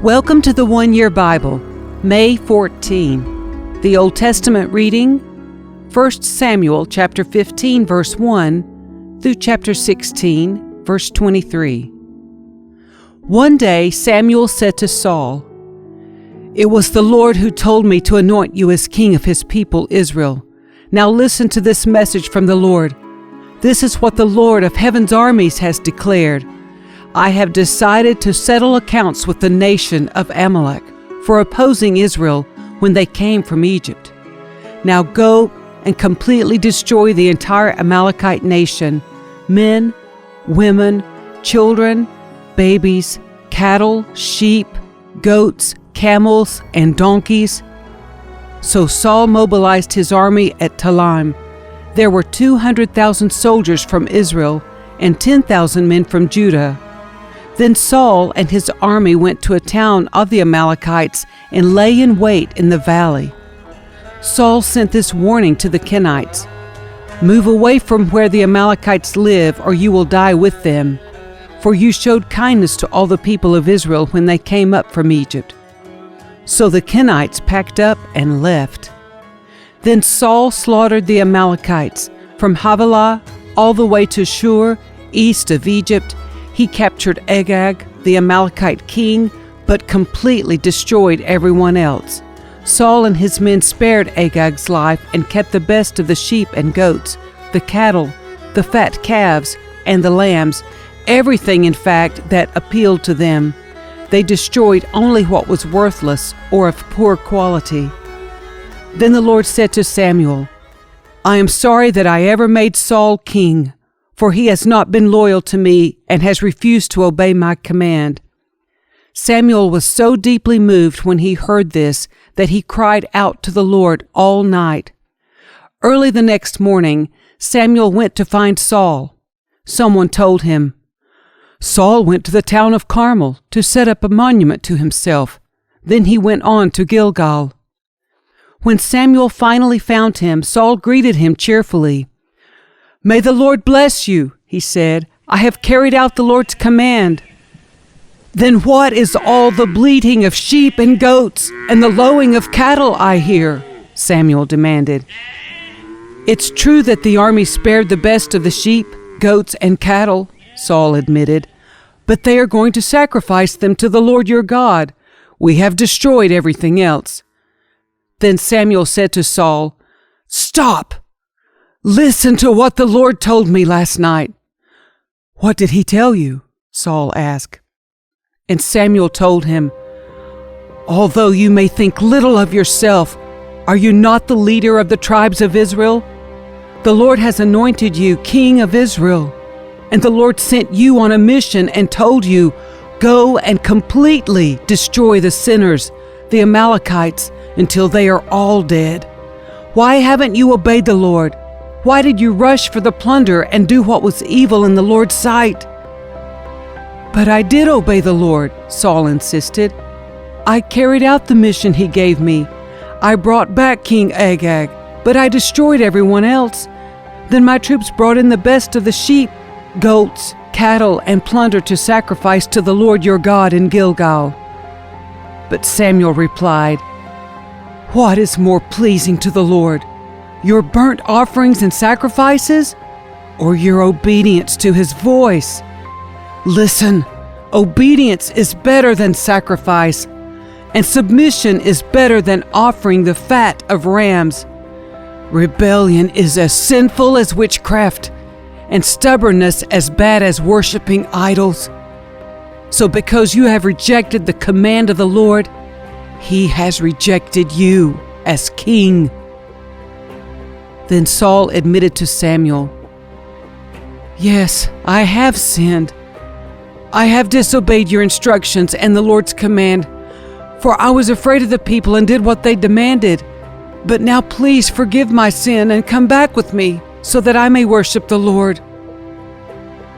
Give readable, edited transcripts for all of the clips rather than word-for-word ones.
Welcome to the One Year Bible, May 14. The Old Testament reading, 1 Samuel chapter 15, verse 1 through chapter 16, verse 23. One day Samuel said to Saul, "It was the Lord who told me to anoint you as king of his people Israel. Now listen to this message from the Lord. This is what the Lord of heaven's armies has declared. I have decided to settle accounts with the nation of Amalek for opposing Israel when they came from Egypt. Now go and completely destroy the entire Amalekite nation, men, women, children, babies, cattle, sheep, goats, camels, and donkeys." So Saul mobilized his army at Telaim. There were 200,000 soldiers from Israel and 10,000 men from Judah. Then Saul and his army went to a town of the Amalekites and lay in wait in the valley. Saul sent this warning to the Kenites: "Move away from where the Amalekites live, or you will die with them. For you showed kindness to all the people of Israel when they came up from Egypt." So the Kenites packed up and left. Then Saul slaughtered the Amalekites from Havilah all the way to Shur, east of Egypt. He captured Agag, the Amalekite king, but completely destroyed everyone else. Saul and his men spared Agag's life and kept the best of the sheep and goats, the cattle, the fat calves, and the lambs, everything, in fact, that appealed to them. They destroyed only what was worthless or of poor quality. Then the Lord said to Samuel, "I am sorry that I ever made Saul king, for he has not been loyal to me and has refused to obey my command." Samuel was so deeply moved when he heard this that he cried out to the Lord all night. Early the next morning, Samuel went to find Saul. Someone told him, "Saul went to the town of Carmel to set up a monument to himself. Then he went on to Gilgal." When Samuel finally found him, Saul greeted him cheerfully. "May the Lord bless you," he said. "I have carried out the Lord's command." "Then what is all the bleating of sheep and goats and the lowing of cattle I hear?" Samuel demanded. "It's true that the army spared the best of the sheep, goats, and cattle," Saul admitted, "but they are going to sacrifice them to the Lord your God. We have destroyed everything else." Then Samuel said to Saul, "Stop! Listen to what the Lord told me last night." "What did he tell you?" Saul asked. And Samuel told him, "Although you may think little of yourself, are you not the leader of the tribes of Israel? The Lord has anointed you king of Israel, and the Lord sent you on a mission and told you, 'Go and completely destroy the sinners, the Amalekites, until they are all dead.' Why haven't you obeyed the Lord? Why did you rush for the plunder and do what was evil in the Lord's sight?" "But I did obey the Lord," Saul insisted. "I carried out the mission he gave me. I brought back King Agag, but I destroyed everyone else. Then my troops brought in the best of the sheep, goats, cattle, and plunder to sacrifice to the Lord your God in Gilgal." But Samuel replied, "What is more pleasing to the Lord? Your burnt offerings and sacrifices, or your obedience to his voice? Listen, obedience is better than sacrifice, and submission is better than offering the fat of rams. Rebellion is as sinful as witchcraft, and stubbornness as bad as worshiping idols. So because you have rejected the command of the Lord, he has rejected you as king." Then Saul admitted to Samuel, "Yes, I have sinned. I have disobeyed your instructions and the Lord's command, for I was afraid of the people and did what they demanded. But now please forgive my sin and come back with me so that I may worship the Lord."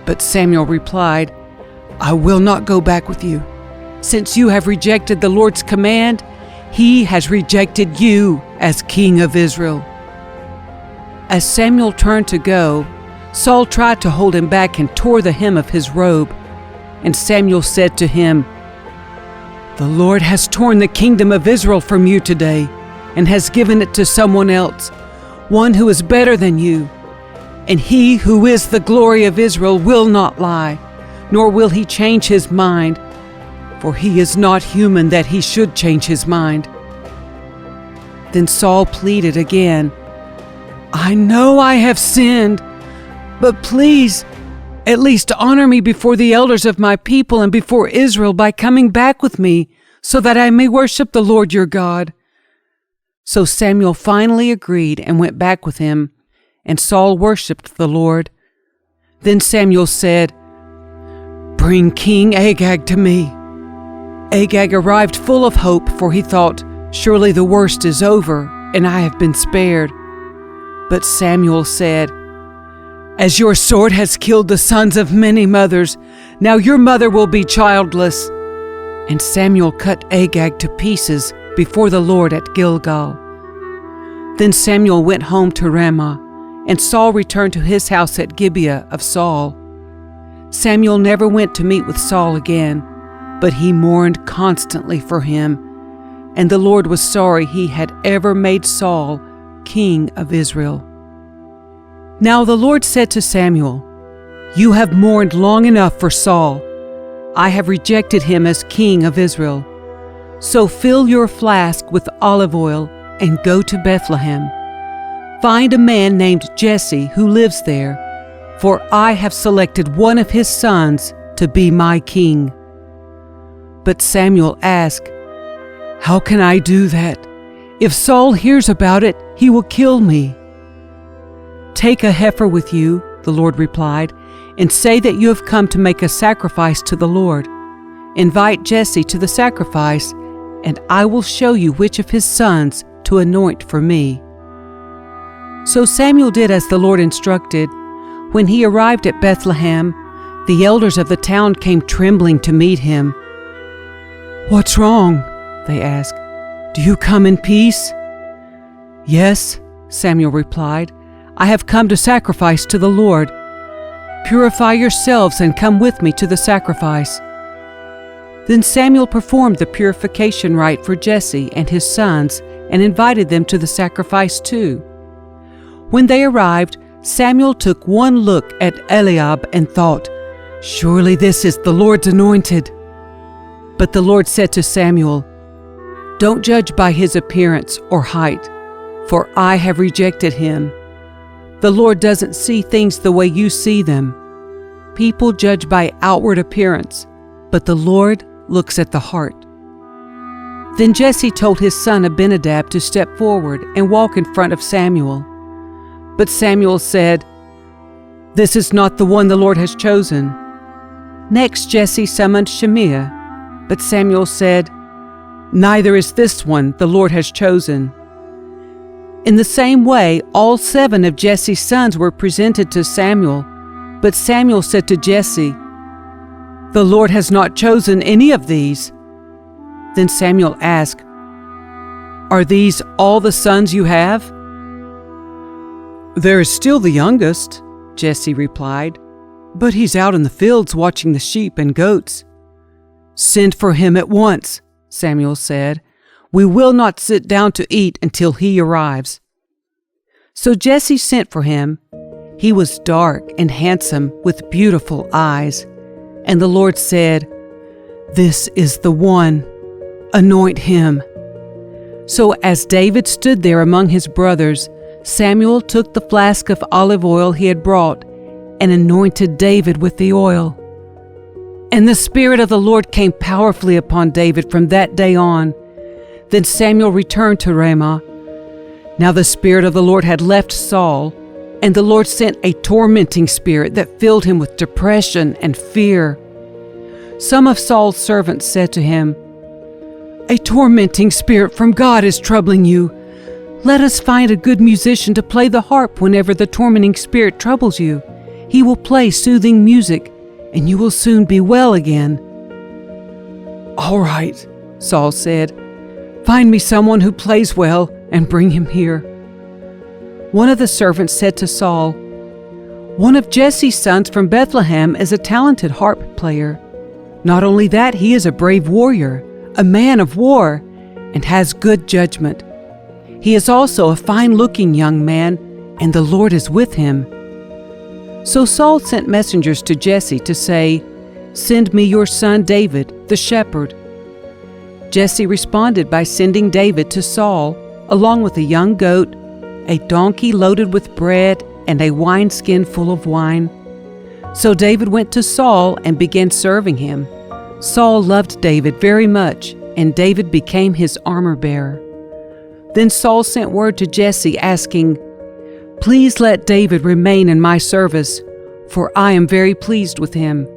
But Samuel replied, "I will not go back with you. Since you have rejected the Lord's command, he has rejected you as king of Israel." As Samuel turned to go, Saul tried to hold him back and tore the hem of his robe. And Samuel said to him, "The Lord has torn the kingdom of Israel from you today and has given it to someone else, one who is better than you. And he who is the glory of Israel will not lie, nor will he change his mind, for he is not human that he should change his mind." Then Saul pleaded again, "I know I have sinned, but please, at least honor me before the elders of my people and before Israel by coming back with me, so that I may worship the Lord your God." So Samuel finally agreed and went back with him, and Saul worshipped the Lord. Then Samuel said, "Bring King Agag to me." Agag arrived full of hope, for he thought, "Surely the worst is over, and I have been spared." But Samuel said, "As your sword has killed the sons of many mothers, now your mother will be childless." And Samuel cut Agag to pieces before the Lord at Gilgal. Then Samuel went home to Ramah, and Saul returned to his house at Gibeah of Saul. Samuel never went to meet with Saul again, but he mourned constantly for him, and the Lord was sorry he had ever made Saul king of Israel. Now the Lord said to Samuel, "You have mourned long enough for Saul. I have rejected him as king of Israel. So fill your flask with olive oil and go to Bethlehem. Find a man named Jesse who lives there, for I have selected one of his sons to be my king." But Samuel asked, "How can I do that? If Saul hears about it, he will kill me." "Take a heifer with you," the Lord replied, "and say that you have come to make a sacrifice to the Lord. Invite Jesse to the sacrifice, and I will show you which of his sons to anoint for me." So Samuel did as the Lord instructed. When he arrived at Bethlehem, the elders of the town came trembling to meet him. "What's wrong?" they asked. "Do you come in peace?" "Yes," Samuel replied. "I have come to sacrifice to the Lord. Purify yourselves and come with me to the sacrifice." Then Samuel performed the purification rite for Jesse and his sons and invited them to the sacrifice too. When they arrived, Samuel took one look at Eliab and thought, "Surely this is the Lord's anointed." But the Lord said to Samuel, "Don't judge by his appearance or height, for I have rejected him. The Lord doesn't see things the way you see them. People judge by outward appearance, but the Lord looks at the heart." Then Jesse told his son Abinadab to step forward and walk in front of Samuel. But Samuel said, "This is not the one the Lord has chosen." Next Jesse summoned Shimea, but Samuel said, "Neither is this one the Lord has chosen." In the same way, all 7 of Jesse's sons were presented to Samuel, but Samuel said to Jesse, "The Lord has not chosen any of these." Then Samuel asked, "Are these all the sons you have?" "There is still the youngest," Jesse replied, "but he's out in the fields watching the sheep and goats." "Send for him at once," Samuel said. "We will not sit down to eat until he arrives." So Jesse sent for him. He was dark and handsome with beautiful eyes. And the Lord said, "This is the one. Anoint him." So as David stood there among his brothers, Samuel took the flask of olive oil he had brought and anointed David with the oil. And the Spirit of the Lord came powerfully upon David from that day on. Then Samuel returned to Ramah. Now the Spirit of the Lord had left Saul, and the Lord sent a tormenting spirit that filled him with depression and fear. Some of Saul's servants said to him, "A tormenting spirit from God is troubling you. Let us find a good musician to play the harp whenever the tormenting spirit troubles you. He will play soothing music, and you will soon be well again." "All right," Saul said. "Find me someone who plays well and bring him here." One of the servants said to Saul, "One of Jesse's sons from Bethlehem is a talented harp player. Not only that, he is a brave warrior, a man of war, and has good judgment. He is also a fine-looking young man, and the Lord is with him." So Saul sent messengers to Jesse to say, "Send me your son David, the shepherd." Jesse responded by sending David to Saul, along with a young goat, a donkey loaded with bread, and a wineskin full of wine. So David went to Saul and began serving him. Saul loved David very much, and David became his armor-bearer. Then Saul sent word to Jesse, asking, "Please let David remain in my service, for I am very pleased with him."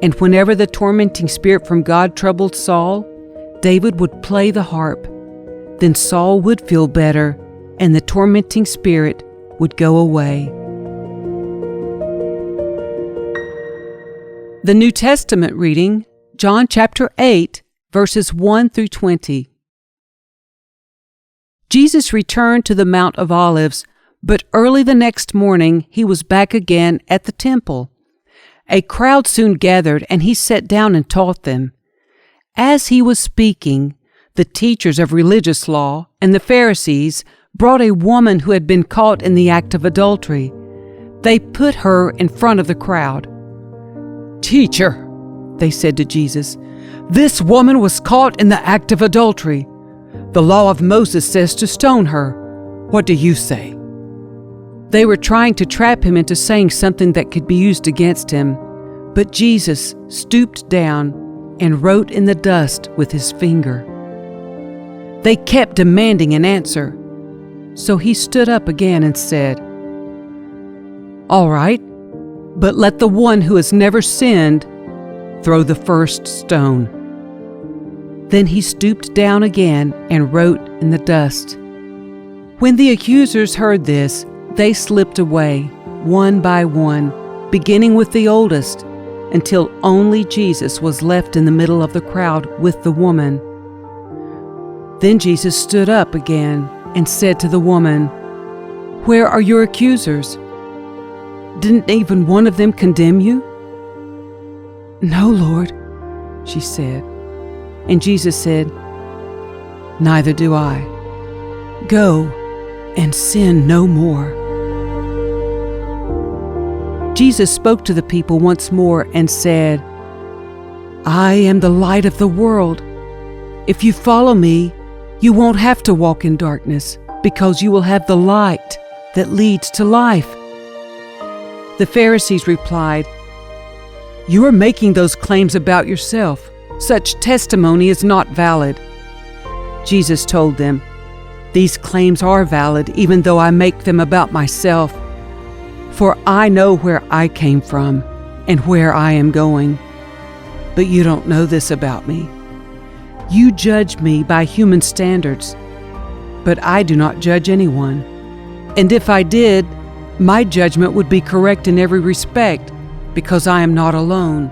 And whenever the tormenting spirit from God troubled Saul, David would play the harp. Then Saul would feel better, and the tormenting spirit would go away. The New Testament reading, John chapter 8, verses 1 through 20. Jesus returned to the Mount of Olives, but early the next morning he was back again at the temple. A crowd soon gathered, and he sat down and taught them. As he was speaking, the teachers of religious law and the Pharisees brought a woman who had been caught in the act of adultery. They put her in front of the crowd. "Teacher," they said to Jesus, "this woman was caught in the act of adultery. The law of Moses says to stone her. What do you say?" They were trying to trap him into saying something that could be used against him, but Jesus stooped down and wrote in the dust with his finger. They kept demanding an answer, so he stood up again and said, "All right, but let the one who has never sinned throw the first stone." Then he stooped down again and wrote in the dust. When the accusers heard this, they slipped away, one by one, beginning with the oldest, until only Jesus was left in the middle of the crowd with the woman. Then Jesus stood up again and said to the woman, "Where are your accusers? Didn't even one of them condemn you?" "No, Lord," she said. And Jesus said, "Neither do I. Go and sin no more." Jesus spoke to the people once more and said, "I am the light of the world. If you follow me, you won't have to walk in darkness, because you will have the light that leads to life." The Pharisees replied, "You are making those claims about yourself. Such testimony is not valid." Jesus told them, "These claims are valid even though I make them about myself. For I know where I came from and where I am going. But you don't know this about me. You judge me by human standards, but I do not judge anyone. And if I did, my judgment would be correct in every respect, because I am not alone.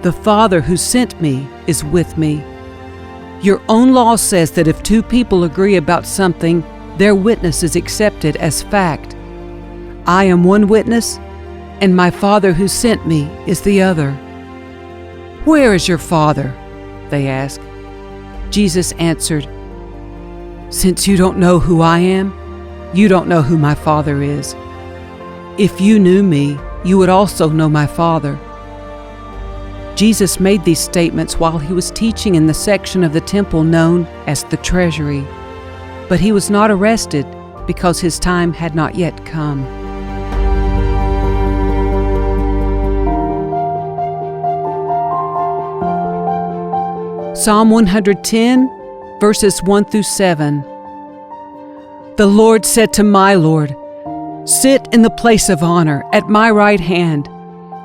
The Father who sent me is with me. Your own law says that if two people agree about something, their witness is accepted as fact. I am one witness, and my Father who sent me is the other." "Where is your Father?" they asked. Jesus answered, "Since you don't know who I am, you don't know who my Father is. If you knew me, you would also know my Father." Jesus made these statements while he was teaching in the section of the temple known as the treasury. But he was not arrested because his time had not yet come. Psalm 110, verses 1 through 7. The Lord said to my Lord, "Sit in the place of honor at my right hand,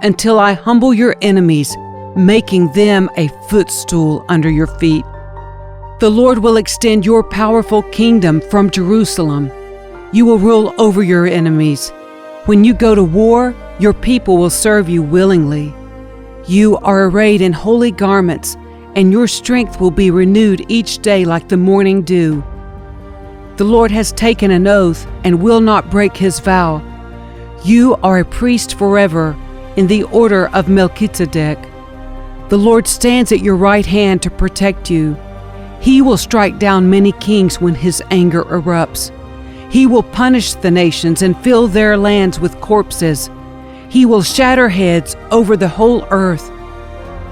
until I humble your enemies, making them a footstool under your feet." The Lord will extend your powerful kingdom from Jerusalem. You will rule over your enemies. When you go to war, your people will serve you willingly. You are arrayed in holy garments, and your strength will be renewed each day like the morning dew. The Lord has taken an oath and will not break his vow. You are a priest forever in the order of Melchizedek. The Lord stands at your right hand to protect you. He will strike down many kings when his anger erupts. He will punish the nations and fill their lands with corpses. He will shatter heads over the whole earth,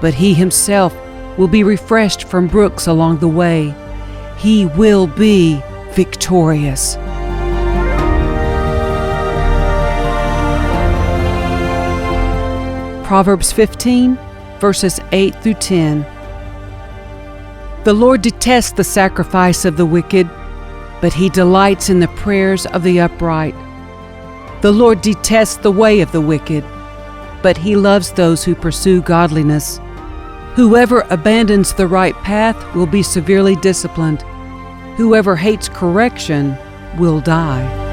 but he himself will be refreshed from brooks along the way. He will be victorious. Proverbs 15, verses 8 through 10. The Lord detests the sacrifice of the wicked, but he delights in the prayers of the upright. The Lord detests the way of the wicked, but he loves those who pursue godliness. Whoever abandons the right path will be severely disciplined. Whoever hates correction will die.